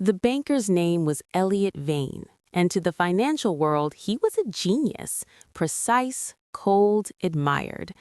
The banker's name was Elliot Vane, and to the financial world, he was a genius, precise, cold, admired.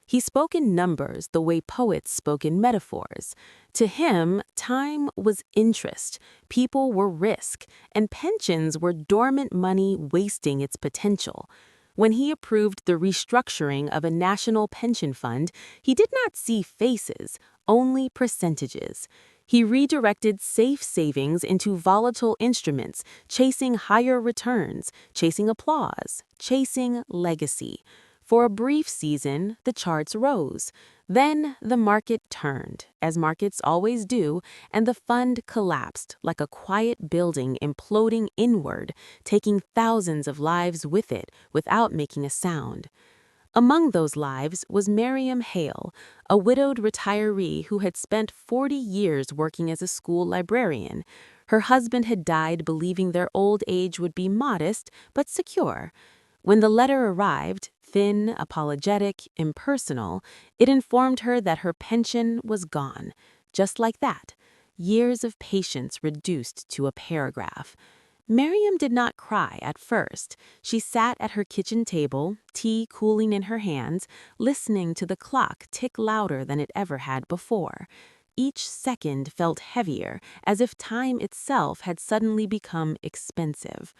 He spoke in numbers the way poets spoke in metaphors. To him, time was interest, people were risk, and pensions were dormant money wasting its potential. When he approved the restructuring of a national pension fund, he did not see faces, only percentages. He redirected safe savings into volatile instruments, chasing higher returns, chasing applause, chasing legacy. For a brief season, the charts rose. Then the market turned, as markets always do, and the fund collapsed like a quiet building imploding inward, taking thousands of lives with it without making a sound. Among those lives was Miriam Hale, a widowed retiree who had spent 40 years working as a school librarian. Her husband had died believing their old age would be modest but secure. When the letter arrived, thin, apologetic, impersonal, it informed her that her pension was gone. Just like that. Years of patience reduced to a paragraph. Miriam did not cry at first. She sat at her kitchen table, tea cooling in her hands, listening to the clock tick louder than it ever had before. Each second felt heavier, as if time itself had suddenly become expensive.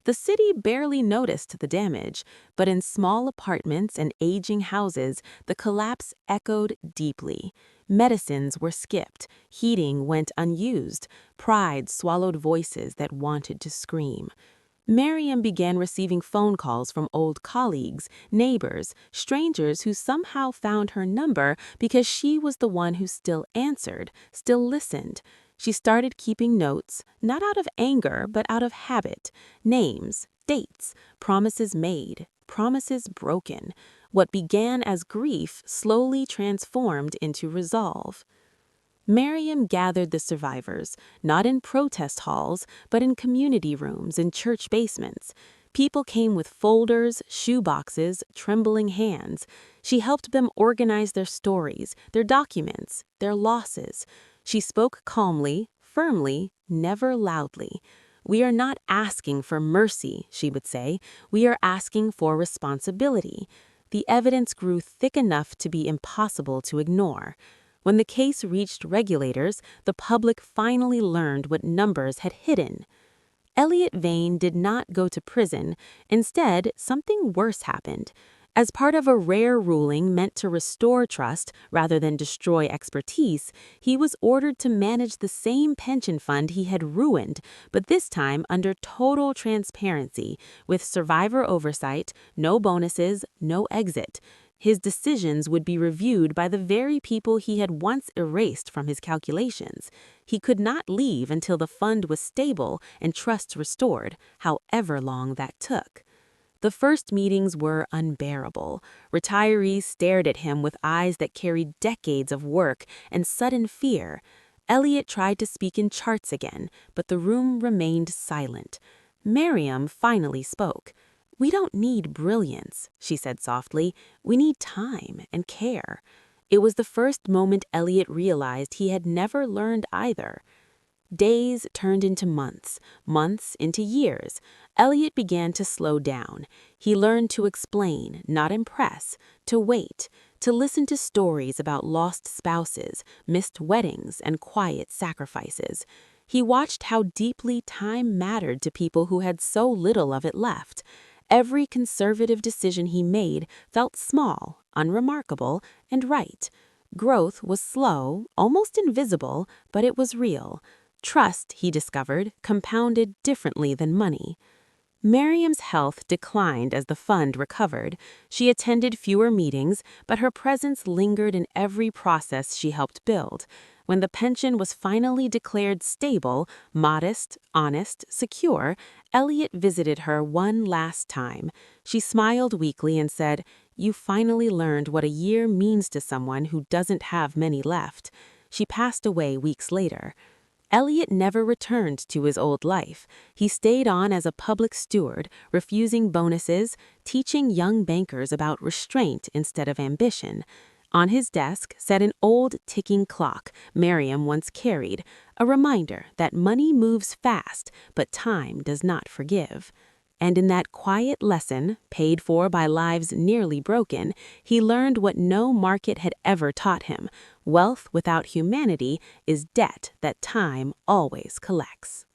The city barely noticed the damage, but in small apartments and aging houses, the collapse echoed deeply. Medicines were skipped, heating went unused, pride swallowed voices that wanted to scream. Miriam began receiving phone calls from old colleagues, neighbors, strangers who somehow found her number because she was the one who still answered, still listened. She started keeping notes, not out of anger, but out of habit. Names, dates, promises made, promises broken. What began as grief slowly transformed into resolve. Miriam gathered the survivors, not in protest halls, but in community rooms and church basements. People came with folders, shoeboxes, trembling hands. She helped them organize their stories, their documents, their losses. She spoke calmly, firmly, never loudly. "We are not asking for mercy," she would say. "We are asking for responsibility." The evidence grew thick enough to be impossible to ignore. When the case reached regulators, the public finally learned what numbers had hidden. Elliot Vane did not go to prison. Instead, something worse happened. As part of a rare ruling meant to restore trust rather than destroy expertise, he was ordered to manage the same pension fund he had ruined, but this time under total transparency, with survivor oversight, no bonuses, no exit. His decisions would be reviewed by the very people he had once erased from his calculations. He could not leave until the fund was stable and trust restored, however long that took. The first meetings were unbearable. Retirees stared at him with eyes that carried decades of work and sudden fear. Elliot tried to speak in charts again, but the room remained silent. Miriam finally spoke. "We don't need brilliance," she said softly. "We need time and care." It was the first moment Elliot realized he had never learned either. Days turned into months, months into years. Elliot began to slow down. He learned to explain, not impress, to wait, to listen to stories about lost spouses, missed weddings, and quiet sacrifices. He watched how deeply time mattered to people who had so little of it left. Every conservative decision he made felt small, unremarkable, and right. Growth was slow, almost invisible, but it was real. Trust, he discovered, compounded differently than money. Miriam's health declined as the fund recovered. She attended fewer meetings, but her presence lingered in every process she helped build. When the pension was finally declared stable, modest, honest, secure, Elliot visited her one last time. She smiled weakly and said, "You finally learned what a year means to someone who doesn't have many left." She passed away weeks later. Elliot never returned to his old life. He stayed on as a public steward, refusing bonuses, teaching young bankers about restraint instead of ambition. On his desk sat an old ticking clock Miriam once carried, a reminder that money moves fast, but time does not forgive. And in that quiet lesson, paid for by lives nearly broken, he learned what no market had ever taught him: wealth without humanity is debt that time always collects.